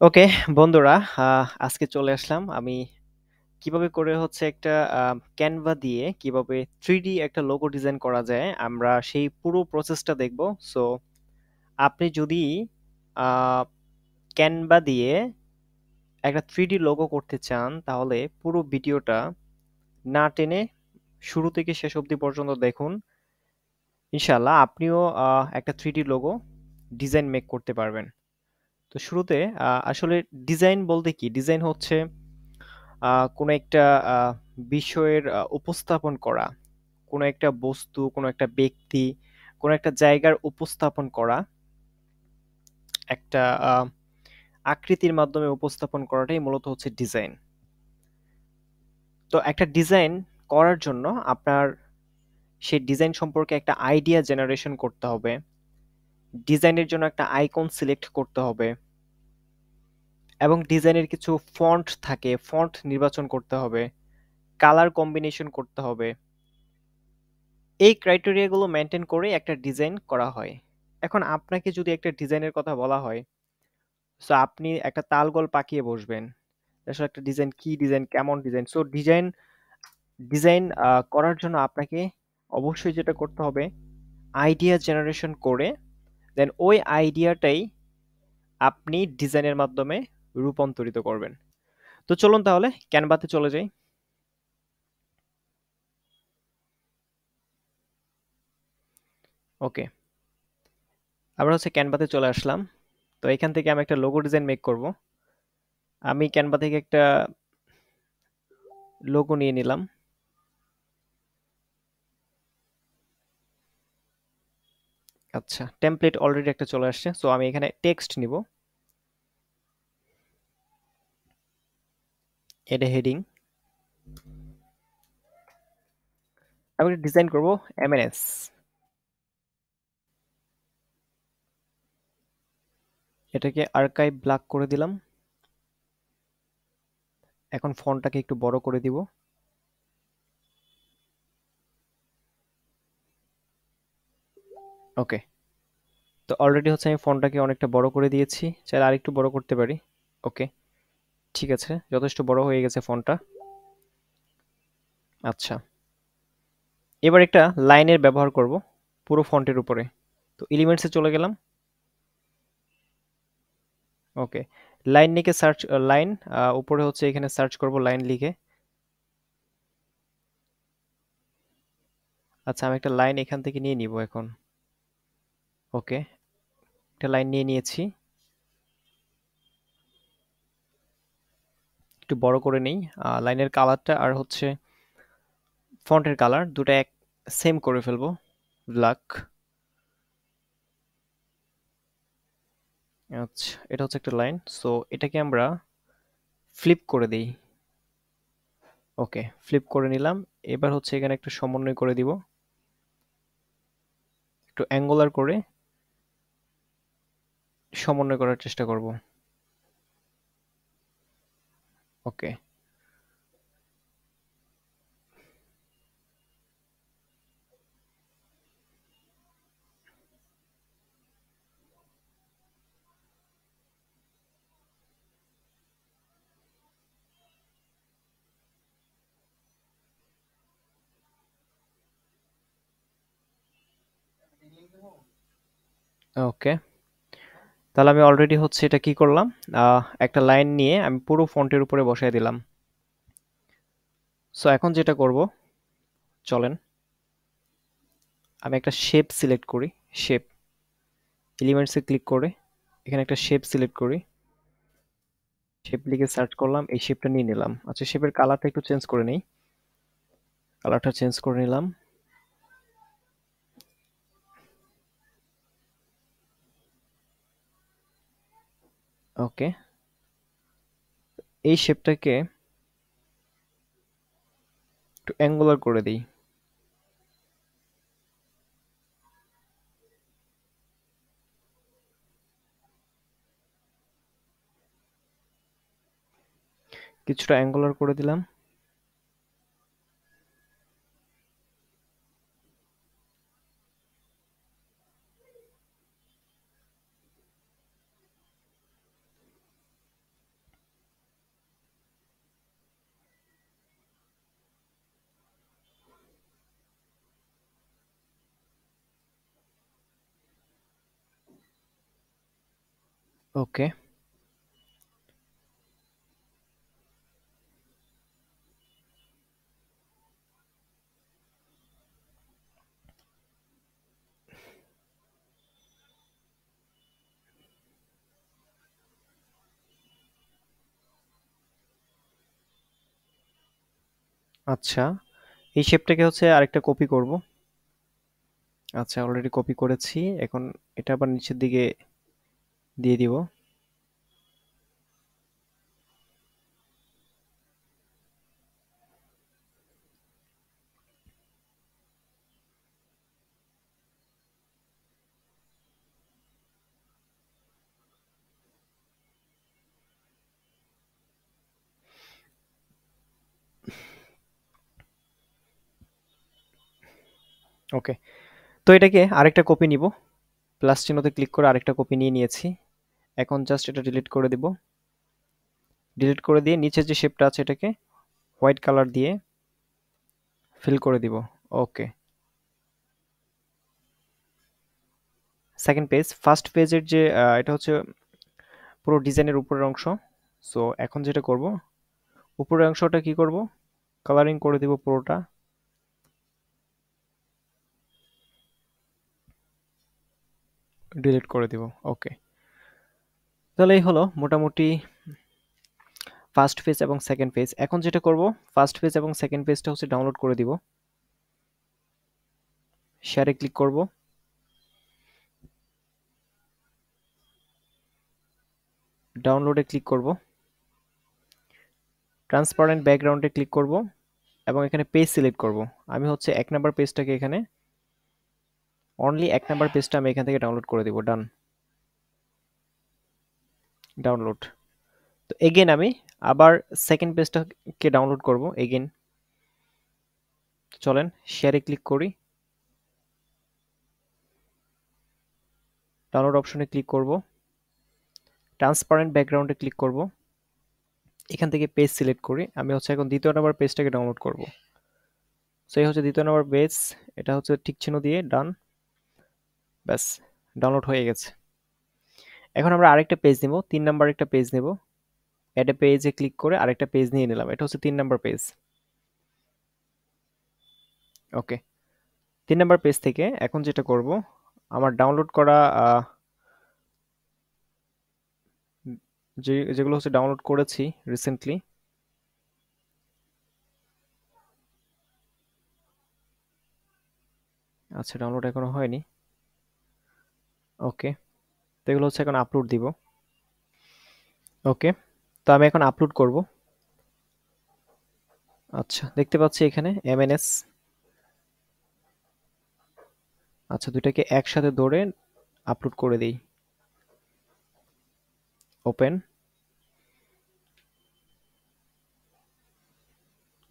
ওকে বন্ধুরা, আজকে চলে আসলাম আমি কিভাবে করে হচ্ছে একটা ক্যানভা দিয়ে কিভাবে 3D একটা লোগো ডিজাইন করা যায় আমরা সেই পুরো প্রসেসটা দেখব। সো আপনি যদি ক্যানভা দিয়ে একটা 3D লোগো করতে চান তাহলে পুরো ভিডিওটা না টেনে শুরু থেকে শেষ অবধি পর্যন্ত দেখুন। ইনশাল্লাহ আপনিও একটা 3D লোগো ডিজাইন মেক করতে পারবেন। তো শুরুতে আসলে ডিজাইন বলতে কি, ডিজাইন হচ্ছে কোনো একটা আহ, বিষয়ের উপস্থাপন করা, কোনো একটা বস্তু, কোনো একটা ব্যক্তি, কোনো একটা জায়গার উপস্থাপন করা, একটা আকৃতির মাধ্যমে উপস্থাপন করাটাই মূলত হচ্ছে ডিজাইন। তো একটা ডিজাইন করার জন্য আপনার সেই ডিজাইন সম্পর্কে একটা আইডিয়া জেনারেশন করতে হবে, ডিজাইনের জন্য একটা আইকন সিলেক্ট করতে হবে, এবং ডিজাইনের কিছু ফন্ট থাকে, ফন্ট নির্বাচন করতে হবে, কালার কম্বিনেশন করতে হবে। এই ক্রাইটেরিয়াগুলো মেনটেন করে একটা ডিজাইন করা হয়। এখন আপনাকে যদি একটা ডিজাইনের কথা বলা হয়, সো আপনি একটা তালগোল পাকিয়ে বসবেন আসলে একটা ডিজাইন কি, ডিজাইন কেমন, ডিজাইন। সো ডিজাইন ডিজাইন করার জন্য আপনাকে অবশ্যই যেটা করতে হবে, আইডিয়া জেনারেশন করে দেন ওই আইডিয়াটাই আপনি ডিজাইনের মাধ্যমে রূপান্তরিত করবেন। তো চলুন তাহলে ক্যানভাতে চলে যাই। ওকে, আমরা হচ্ছে ক্যানভাতে চলে আসলাম। তো এখান থেকে আমি একটা লোগো ডিজাইন মেক করব। আমি ক্যানভা থেকে একটা লোগো নিয়ে নিলাম। আচ্ছা, টেমপ্লেট অলরেডি একটা চলে আসছে, সো আমি এখানে টেক্সট নিব। এটা হেডিং। আমি ডিজাইন করব এমএনএস। এটাকে আর্কাইভ ব্ল্যাক করে দিলাম। এখন ফন্টটাকে একটু বড় করে দিব। ওকে, তো অলরেডি হচ্ছে আমি ফন্টটাকে অনেকটা বড় করে দিয়েছি, চাইলে আরেকটু বড় করতে পারি। ওকে, ঠিক আছে, যথেষ্ট বড় হয়ে গেছে ফন্টটা। আচ্ছা, এবার একটা লাইনের ব্যবহার করব পুরো ফন্টের উপরে। তো এলিমেন্টসে চলে গেলাম। ওকে, লাইন লিখে সার্চ, লাইন উপরে হচ্ছে এখানে সার্চ করব লাইন লিখে। আচ্ছা, আমি একটা লাইন এখান থেকে নিয়ে নিব এখন। ওকে, একটা লাইন নিয়ে নিয়েছি, একটু বড় করে নেই। লাইনের কালারটা আর হচ্ছে ফন্টের কালার দুটো এক সেম করে ফেলবো, ব্ল্যাক। আচ্ছা, এটা হচ্ছে একটা লাইন, সো এটাকে আমরা ফ্লিপ করে দিই। ওকে, ফ্লিপ করে নিলাম। এবার হচ্ছে এখানে একটা সমন্বয় করে দিব, একটু অ্যাঙ্গুলার করে সমন্বয় করার চেষ্টা করব। ওকে, ওকে, তাহলে আমি অলরেডি হচ্ছে এটা কি করলাম, একটা লাইন নিয়ে আমি পুরো ফন্টের উপরে বসায় দিলাম। সো এখন যেটা করব, চলেন আমি একটা শেপ সিলেক্ট করি। শেপ এলিমেন্টসে ক্লিক করে এখানে একটা শেপ সিলেক্ট করি। শেপ লিখে সার্চ করলাম, এই শেপটা নিয়ে নিলাম। আচ্ছা, শেপের কালারটা একটু চেঞ্জ করে নেই। কালারটা চেঞ্জ করে নিলাম। ওকে, এই শেপটাকে একটু অ্যাঙ্গুলার করে দিই। কিছুটা অ্যাঙ্গুলার করে দিলাম। ওকে। আচ্ছা, এই শেপটাকে হচ্ছে আরেকটা কপি করব। আচ্ছা, অলরেডি কপি করেছি। এখন এটা আবার নিচের দিকে দিয়ে দিব। ওকে, তো এটাকে আরেকটা কপি নিব। প্লাস চিহ্নতে ক্লিক করে আরেকটা কপি নিয়ে নিয়েছি। এখন জাস্ট এটা ডিলিট করে দিব। ডিলিট করে দিয়ে নিচের যে শেপটা আছে এটাকে হোয়াইট কালার দিয়ে ফিল করে দিব। ওকে, সেকেন্ড পেজ। ফার্স্ট পেজের যে এটা হচ্ছে পুরো ডিজাইনের উপরের অংশ। সো এখন যেটা করব, উপরের অংশটা কি করব, কালারিং করে দিব পুরোটা। ডিলিট করে দিব। ওকে, তাহলে এই হলো মোটামুটি ফার্স্ট পেজ এবং সেকেন্ড পেজ। এখন যেটা করব, ফার্স্ট পেজ এবং সেকেন্ড পেজটা হচ্ছে ডাউনলোড করে দিব। শেয়ারে ক্লিক করব, ডাউনলোডে ক্লিক করব, ট্রান্সপারেন্ট ব্যাকগ্রাউন্ডে ক্লিক করব এবং এখানে পেজ সিলেক্ট করব। আমি হচ্ছে ১ নাম্বার পেজটাকে এখানে, অনলি ১ নাম্বার পেজটা আমি এখান থেকে ডাউনলোড করে দিব। ডান, ডাউনলোড। তো এগেন আমি আবার সেকেন্ড পেজটাকে ডাউনলোড করব এগেন। চলেন শেয়ারে ক্লিক করি, ডাউনলোড অপশনে ক্লিক করব, ট্রান্সপারেন্ট ব্যাকগ্রাউন্ডে ক্লিক করব, এখান থেকে পেজ সিলেক্ট করি। আমি হচ্ছে এখন দ্বিতীয় নাম্বার পেজটাকে ডাউনলোড করব। সো এই হচ্ছে দ্বিতীয় নাম্বার পেজ। এটা হচ্ছে টিক চিহ্ন দিয়ে ডান। ব্যাস, ডাউনলোড হয়ে গেছে। এখন আমরা আরেকটা পেজ নিব, ৩ নাম্বার একটা পেজ নেব। অ্যাড এ পেজে ক্লিক করে আরেকটা পেজ নিয়ে নিলাম। এটা হচ্ছে ৩ নাম্বার পেজ। ওকে, ৩ নাম্বার পেজ থেকে এখন যেটা করব, আমার ডাউনলোড করা যেগুলো হচ্ছে ডাউনলোড করেছি রিসেন্টলি, আচ্ছা ডাউনলোড এখনো হয়নি। ওকে, তো এগুলো হচ্ছে এখন আপলোড দিব। ওকে, তো আমি এখন আপলোড করব। আচ্ছা, দেখতে পাচ্ছি এখানে এমএনএস। আচ্ছা, দুইটাকে একসাথে ধরে আপলোড করে দেই। ওপেন।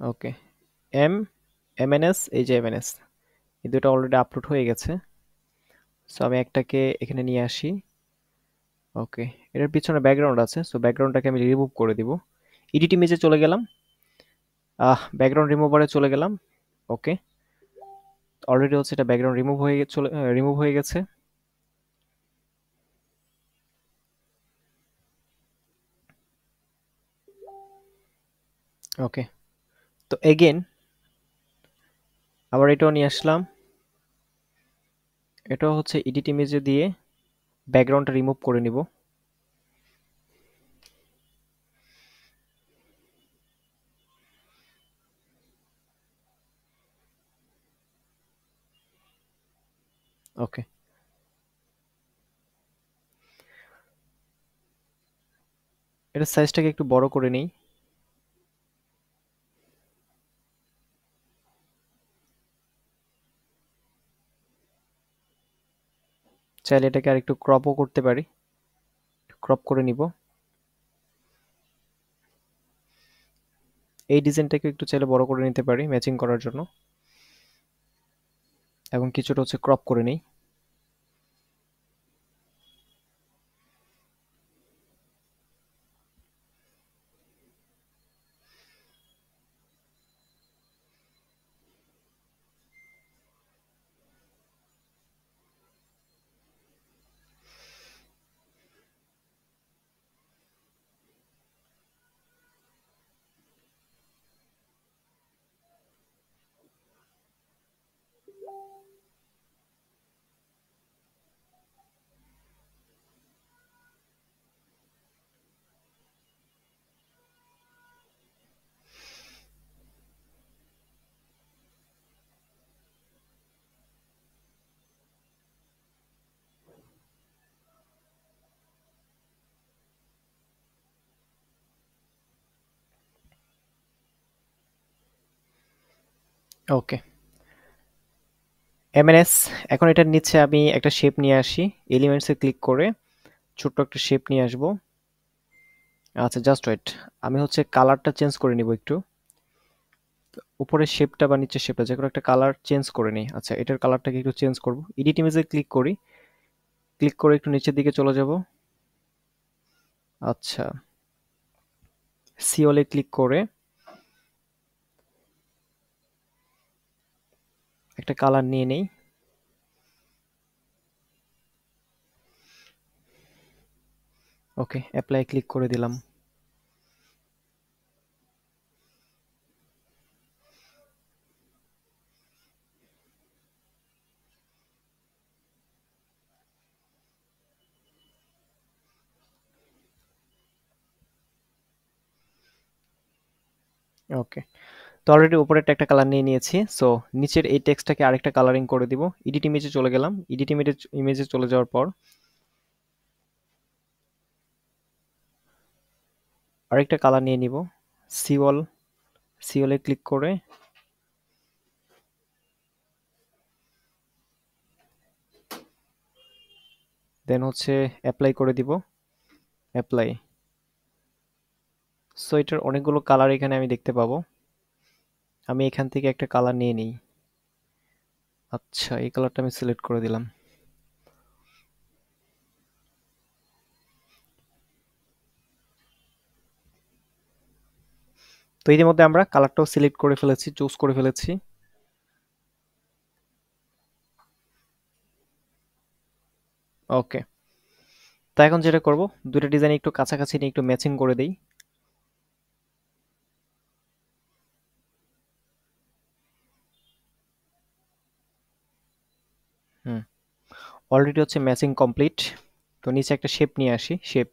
ওকে, এম এমএনএস, এই যে এমএনএস, এই দুটো অলরেডি আপলোড হয়ে গেছে। সো আমি একটাকে এখানে নিয়ে আসি। ওকে, এটার পিছনে ব্যাকগ্রাউন্ড আছে, সো ব্যাকগ্রাউন্ডটাকে আমি রিমুভ করে দিব। এডিট ইমেজে চলে গেলাম, ব্যাকগ্রাউন্ড রিমুভারে চলে গেলাম। ওকে, অলরেডি হচ্ছে এটা ব্যাকগ্রাউন্ড রিমুভ হয়ে গেছে। ওকে, তো এগেন আবার এটাও নিয়ে আসলাম। এটাও হচ্ছে এডিট ইমেজে দিয়ে ব্যাকগ্রাউন্ডটা রিমুভ করে নিব। ওকে, এটা সাইজটাকে একটু বড় করে নেই। চাইলে এটাকে আর একটু ক্রপও করতে পারি, ক্রপ করে নিব। এই ডিজাইনটাকে একটু চাইলে বড় করে নিতে পারি ম্যাচিং করার জন্য, এবং কিছুটা হচ্ছে ক্রপ করে নিই। ওকে, এমএনএস। এখন এটার নিচে আমি একটা শেপ নিয়ে আসি, এলিমেন্টসে ক্লিক করে ছোট্ট একটা শেপ নিয়ে আসবো। আচ্ছা, জাস্ট ওয়েট, আমি হচ্ছে কালারটা চেঞ্জ করে নিব একটু। উপরের শেপটা বা নিচের শেপটা যে কোনো একটা কালার চেঞ্জ করে নিই। আচ্ছা, এটার কালারটাকে একটু চেঞ্জ করব। এডিট ইমেজে ক্লিক করি, ক্লিক করে একটু নিচের দিকে চলে যাব। আচ্ছা, সিওলে ক্লিক করে একটা কালার নিয়ে নেই। ওকে, অ্যাপ্লাই ক্লিক করে দিলাম। ওকে, তো অলরেডি উপরেরটা একটা কালার নিয়ে নিয়েছি। সো নিচের এই টেক্সটটাকে আরেকটা কালারিং করে দিব। এডিট ইমেজে চলে গেলাম। এডিট ইমেজে চলে যাওয়ার পর আরেকটা কালার নিয়ে নিব। সিওল, সিওলে ক্লিক করে দেন হচ্ছে অ্যাপ্লাই করে দিব। অ্যাপ্লাই। সো এটার অনেকগুলো কালার এখানে আমি দেখতে পাবো। আমি এখান থেকে একটা কালার নিয়ে নিই। আচ্ছা, এই কালারটা আমি সিলেক্ট করে দিলাম। তো ইতিমধ্যে আমরা কালারটাও সিলেক্ট করে ফেলেছি, চুজ করে ফেলেছি। ওকে, তো এখন যেটা করব, দুইটা ডিজাইন একটু কাছাকাছি নিয়ে একটু ম্যাচিং করে দেই। হুম, অলরেডি হচ্ছে ম্যাচিং কমপ্লিট। তো নিচে একটা শেপ নিয়ে আসি, শেপ।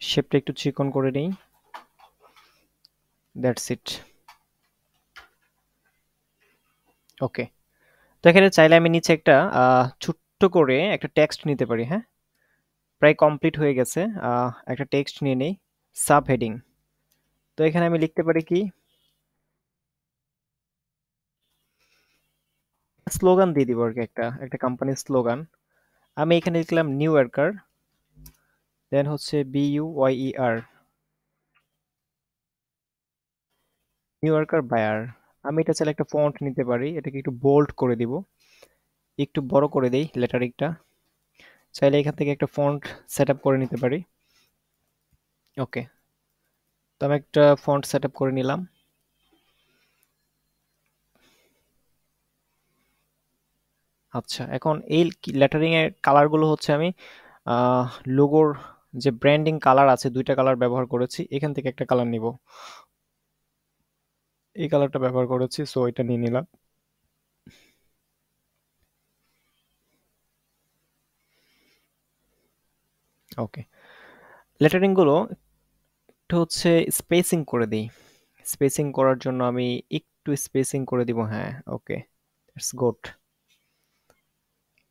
শেপটা একটু চিকন করে নেই। That's it. ওকে, তো এখানে চাইলে আমি নিচে একটা ছোট্ট করে একটা টেক্সট নিতে পারি। হ্যাঁ, প্রায় কমপ্লিট হয়ে গেছে। একটা টেক্সট নিয়ে নেই, সাব হেডিং। তো এখানে আমি লিখতে পারি কি, স্লোগান দিয়ে দিব আর কি, একটা একটা কোম্পানির স্লোগান। আমি এখানে লিখলাম নিউ ইয়র্কার, দেন হচ্ছে BUYER, নিউ ইয়র্কার বায়ার। আমি এটা চাইলে একটা ফন্ট নিতে পারি, এটাকে একটু বোল্ড করে দিব, একটু বড় করে দেই লেটারিংটা। চাইলে এখান থেকে একটা ফন্ট সেট আপ করে নিতে পারি। ওকে, তো আমি একটা ফন্ট সেট আপ করে নিলাম। আচ্ছা, এখন এই লেটারিং এর কালারগুলো হচ্ছে আমি আহ লোগোর যে ব্র্যান্ডিং কালার আছে, দুইটা কালার ব্যবহার করেছি। এখান থেকে একটা কালার নিব, এই কালারটা ব্যবহার করেছি, সো এটা নিয়ে নিলাম। ওকে, লেটারিং গুলো একটু হচ্ছে স্পেসিং করে দিই। স্পেসিং করার জন্য আমি একটু স্পেসিং করে দিব। হ্যাঁ, ওকে, ইটস গুড।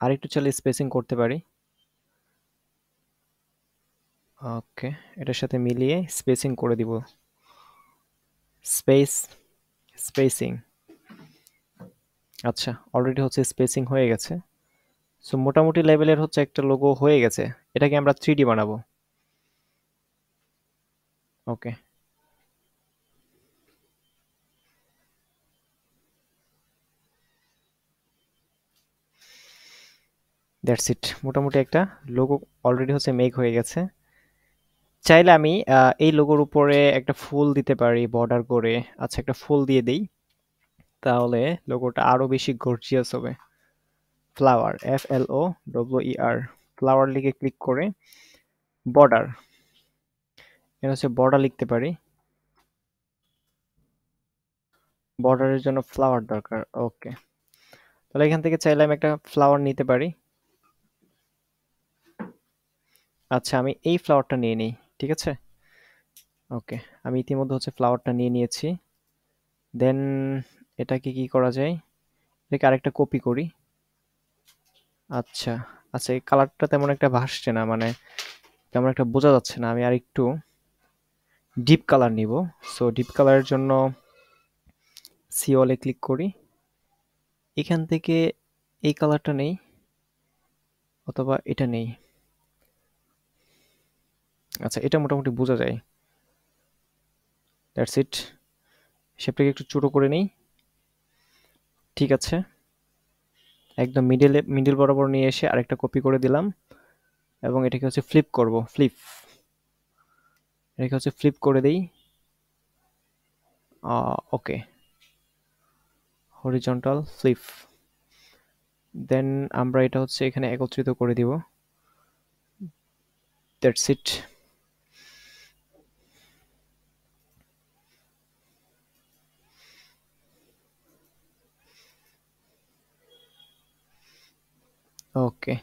আর একটু চাইলে স্পেসিং করতে পারি। ওকে, এটার সাথে মিলিয়ে স্পেসিং করে দিব। Space, spacing. আচ্ছা, অলরেডি হচ্ছে স্পেসিং হয়ে গেছে। সো মোটামুটি লেভেলের হচ্ছে একটা লোগো হয়ে গেছে। এটাকে আমরা 3D বানাবো। ওকে, দ্যাটস ইট। মোটামুটি একটা লোগো অলরেডি হচ্ছে মেক হয়ে গেছে। চাইলে আমি এই লোগোর উপরে একটা ফুল দিতে পারি বর্ডার করে। আচ্ছা, একটা ফুল দিয়ে দেই, তাহলে লোগোটা আরো বেশি গর্জিয়াস হবে। ফ্লাওয়ার, FLOWER, ফ্লাওয়ার লিখে ক্লিক করে বর্ডার, এটা হচ্ছে বর্ডার লিখতে পারি। বর্ডারের জন্য ফ্লাওয়ার দরকার। ওকে, তাহলে এখান থেকে চাইলে আমি একটা ফ্লাওয়ার নিতে পারি। আচ্ছা, আমি এই ফ্লাওয়ারটা নিয়ে নিই, ঠিক আছে। ওকে, আমি ইতিমধ্যে হচ্ছে ফ্লাওয়ারটা নিয়ে নিয়েছি। দেন এটাকে কি করা যায়, এটাকে আরেকটা কপি করি। আচ্ছা, আচ্ছা, এই কালারটা তেমন একটা ভাসছে না, মানে তেমন একটা বোঝা যাচ্ছে না। আমি আরেকটু ডিপ কালার নিব। সো ডিপ কালারের জন্য সি অলে ক্লিক করি। এখান থেকে এই কালারটা নেই, অথবা এটা নেই। আচ্ছা, এটা মোটামুটি বোঝা যায়। That's it. শেপটাকে একটু ছোট করে নেই। ঠিক আছে, একদম মিডল বরাবর নিয়ে এসে আরেকটা কপি করে দিলাম, এবং এটাকে হচ্ছে ফ্লিপ করব। এটাকে হচ্ছে ফ্লিপ করে দেই। ওকে, হরিজন্টাল ফ্লিপ। দেন আমরা এটা হচ্ছে এখানে একত্রিত করে দিব। That's it. Okay,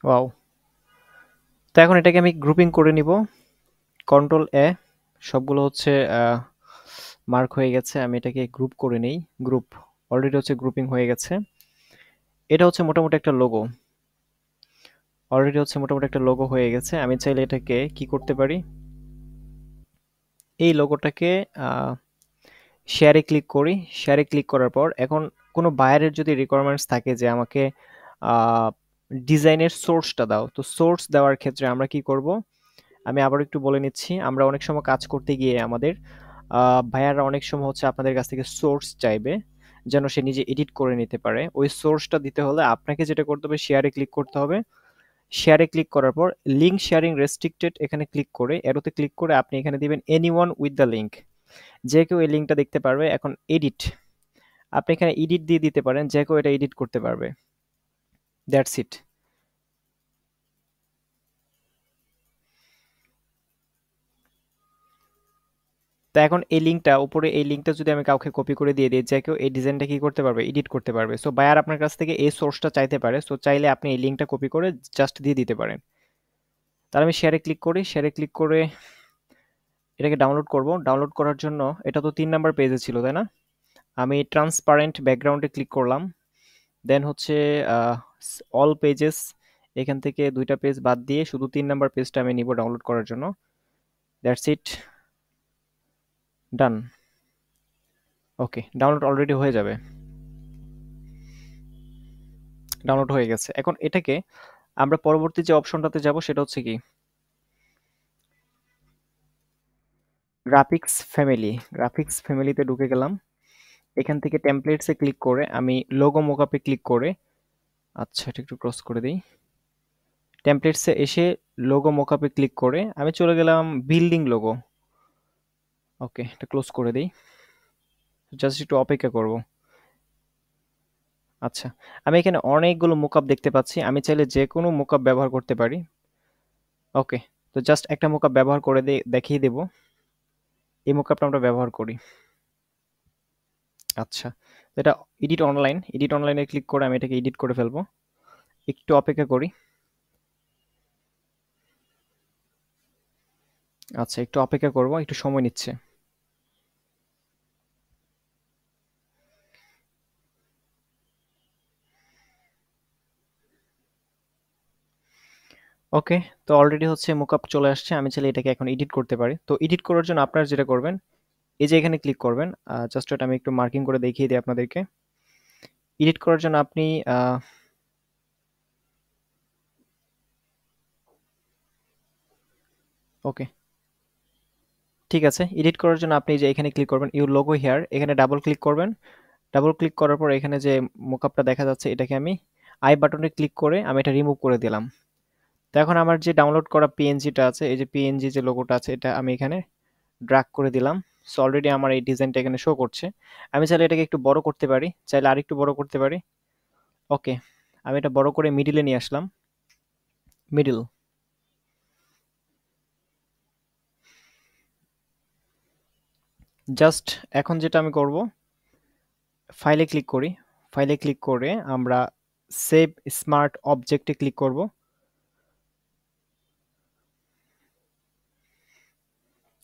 wow. তো এখন এটাকে আমি গ্রুপিং করে নিব। কন্ট্রোল এ, সবগুলো হচ্ছে মার্ক হয়ে গেছে। আমি এটাকে গ্রুপ করে নেই। গ্রুপ অলরেডি হচ্ছে গ্রুপিং হয়ে গেছে। এটা হচ্ছে মোটামুটি একটা লোগো। অলরেডি হচ্ছে মোটামুটি একটা লোগো হয়ে গেছে। আমি চাইলে এটাকে কি করতে পারি, এই লোগোটাকে শেয়ারে ক্লিক করি। শেয়ারে ক্লিক করার পর এখন কোনো বায়ারের যদি রিকোয়ারমেন্টস থাকে যে আমাকে ডিজাইনের সোর্সটা দাও, তো সোর্স দেওয়ার ক্ষেত্রে আমরা কি করব, আমি আবার একটু বলে নিচ্ছি। আমরা অনেক সময় কাজ করতে গিয়ে আমাদের ভাইয়াররা অনেক সময় হচ্ছে আপনাদের কাছ থেকে সোর্স চাইবে, যেন সে নিজে এডিট করে নিতে পারে। ওই সোর্সটা দিতে হলে আপনাকে যেটা করতে হবে, শেয়ারে ক্লিক করতে হবে। শেয়ারে ক্লিক করার পর লিঙ্ক শেয়ারিং রেস্ট্রিক্টেড এখানে ক্লিক করে, এরোতে ক্লিক করে আপনি এখানে দিবেন এনিওয়ান উইথ দ্য লিঙ্ক। যে কেউ এই লিঙ্কটা দেখতে পারবে। এখন এডিট, আপনি এখানে এডিট দিয়ে দিতে পারেন, যে কেউ এটা এডিট করতে পারবে। That's it. তো এখন এই লিঙ্কটা উপরে, এই লিঙ্কটা যদি আমি কাউকে কপি করে দিয়ে দিই, যে কেউ এই ডিজাইনটা কি করতে পারবে, এডিট করতে পারবে। সো বায়ার আপনার কাছ থেকে এই সোর্সটা চাইতে পারে। সো চাইলে আপনি এই লিঙ্কটা কপি করে জাস্ট দিয়ে দিতে পারেন। তাহলে আমি শেয়ারে ক্লিক করি। শেয়ারে ক্লিক করে এটাকে ডাউনলোড করব। ডাউনলোড করার জন্য, এটা তো 3 নাম্বার পেজে ছিল তাই না, আমি ট্রান্সপারেন্ট ব্যাকগ্রাউন্ডে ক্লিক করলাম। দেন হচ্ছে অল পেজেস, এখান থেকে 2টা পেজ বাদ দিয়ে শুধু 3 নাম্বার পেজটা আমি নিব ডাউনলোড করার জন্য। That's it, done. Okay, download already হয়ে যাবে। ডাউনলোড হয়ে গেছে। এখন এটাকে আমরা পরবর্তী যে অপশনটাতে যাব সেটা হচ্ছে কি, গ্রাফিক্স ফ্যামিলি। গ্রাফিক্স ফ্যামিলিতে ঢুকে গেলাম। এখান থেকে টেমপ্লেটসে ক্লিক করে আমি লোগো মোকআপে ক্লিক করে, আচ্ছা এটা একটু ক্রস করে দিই। টেমপ্লেটসে এসে লোগো মোকআপে ক্লিক করে আমি চলে গেলাম বিল্ডিং লোগো। ওকে, এটা ক্লোজ করে দিই। জাস্ট একটু অপেক্ষা করব। আচ্ছা, আমি এখানে অনেকগুলো মোকআপ দেখতে পাচ্ছি। আমি চাইলে যে কোনো মোকআপ ব্যবহার করতে পারি। ওকে, তো জাস্ট একটা মোকআপ ব্যবহার করে দেখিয়ে দেব। এই মোকআপটা আমরা ব্যবহার করি। আচ্ছা, তো এটা এডিট অনলাইনে ক্লিক করে আমি এটাকে এডিট করে ফেলবো। একটু অপেক্ষা করি। আচ্ছা, একটু অপেক্ষা করব, একটু সময় নিচ্ছে। ওকে, তো অলরেডি হচ্ছে মোকআপ চলে আসছে। আমি চাইলে এটাকে এখন এডিট করতে পারি। তো এডিট করার জন্য আপনারা যেটা করবেন, এই যে এখানে ক্লিক করবেন। জাস্ট এটা আমি একটু মার্কিং করে দেখিয়ে দিই আপনাদেরকে। এডিট করার জন্য আপনি ওকে, ঠিক আছে। এডিট করার জন্য আপনি যে এখানে ক্লিক করবেন, ইউ লোগো হেয়ার, এখানে ডাবল ক্লিক করবেন। ডাবল ক্লিক করার পর এখানে যে মোকআপটা দেখা যাচ্ছে, এটাকে আমি আই বাটনে ক্লিক করে আমি এটা রিমুভ করে দিলাম। তো এখন আমার যে ডাউনলোড করা পিএনজিটা আছে, এই যে পিএনজি যে লোগোটা আছে, এটা আমি এখানে ড্র্যাগ করে দিলাম। সো অলরেডি আমার এই ডিজাইনটা এখানে শো করছে। আমি চাইলে এটাকে একটু বড় করতে পারি, চাইলে আরেকটু বড় করতে পারি। ওকে, আমি এটা বড় করে মিডিলে নিয়ে আসলাম। মিডল। জাস্ট এখন যেটা আমি করব, ফাইলে ক্লিক করি। ফাইলে ক্লিক করে আমরা সেভ স্মার্ট অবজেক্টে ক্লিক করব।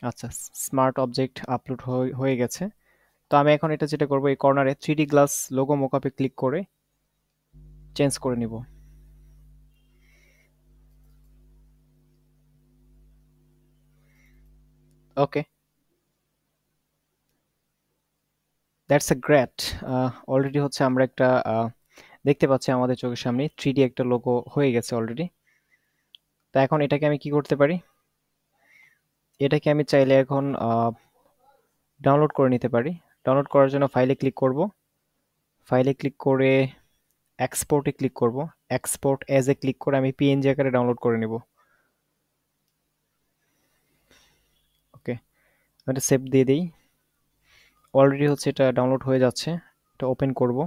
আচ্ছা, স্মার্ট অবজেক্ট আপলোড হয়ে গেছে। তো আমি এখন এটা যেটা করব, এই কর্নারে 3D গ্লাস লোগো মোকআপে ক্লিক করে চেঞ্জ করে নিব। ওকে, দ্যাটস আ গ্রেট। অলরেডি হচ্ছে আমরা একটা দেখতে পাচ্ছি আমাদের চোখের সামনে 3D একটা লোগো হয়ে গেছে অলরেডি। তো এখন এটাকে আমি কি করতে পারি, এটাকে আমি চাইলে এখন ডাউনলোড করে নিতে পারি। ডাউনলোড করার জন্য ফাইলে ক্লিক করব। ফাইলে ক্লিক করে এক্সপোর্টে ক্লিক করব। এক্সপোর্ট অ্যাজ এ ক্লিক করে আমি পিএনজি আকারে ডাউনলোড করে নিব। ওকে, এটা সেভ দিয়ে দিই। অলরেডি হচ্ছে এটা ডাউনলোড হয়ে যাচ্ছে। এটা ওপেন করব।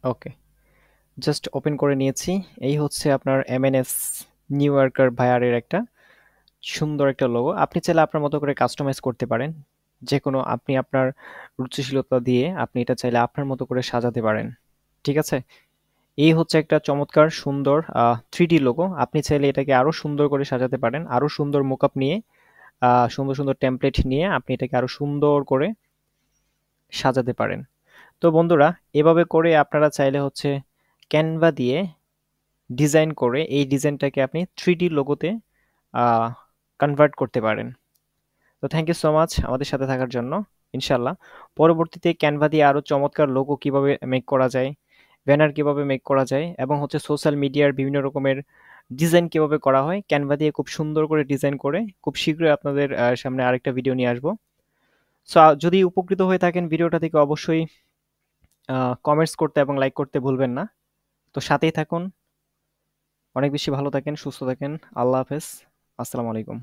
ওকে, জাস্ট ওপেন করে নিয়েছি। এই হচ্ছে আপনার এমএনএস নিউ ইয়র্কার ভায়ারের একটা সুন্দর একটা লোগো। আপনি চাইলে আপনার মতো করে কাস্টমাইজ করতে পারেন। যেকোনো আপনি আপনার রুচিশীলতা দিয়ে আপনি এটা চাইলে আপনার মতো করে সাজাতে পারেন। ঠিক আছে? এই হচ্ছে একটা চমৎকার সুন্দর 3D লোগো। আপনি চাইলে এটাকে আরো সুন্দর করে সাজাতে পারেন। আরো সুন্দর মোকআপ নিয়ে, সুন্দর, সুন্দর টেমপ্লেট নিয়ে আপনি এটাকে আরো সুন্দর করে সাজাতে পারেন। তো বন্ধুরা, এভাবে করে আপনারা চাইলে হচ্ছে ক্যানভা দিয়ে ডিজাইন করে এই ডিজাইনটাকে আপনি 3D লোগোতে আ কনভার্ট করতে পারেন। তো থ্যাংক ইউ সো মাচ আমাদের সাথে থাকার জন্য। ইনশাআল্লাহ পরবর্তীতে ক্যানভা দিয়ে আরো চমৎকার লোগো কিভাবে মেক করা যায়, ব্যানার কিভাবে মেক করা যায় এবং হচ্ছে সোশ্যাল মিডিয়ার বিভিন্ন রকমের ডিজাইন কিভাবে করা হয়, ক্যানভা দিয়ে খুব সুন্দর করে ডিজাইন করে খুব শীঘ্রই আপনাদের সামনে আরেকটা ভিডিও নিয়ে আসবো। সো যদি উপকৃত হয়ে থাকেন ভিডিওটা থেকে অবশ্যই কমেন্টস করতে এবং লাইক করতে ভুলবেন না। তো সাথেই থাকুন। অনেক বেশি ভালো থাকেন, সুস্থ থাকেন। আল্লাহ হাফেজ। আসসালামু আলাইকুম।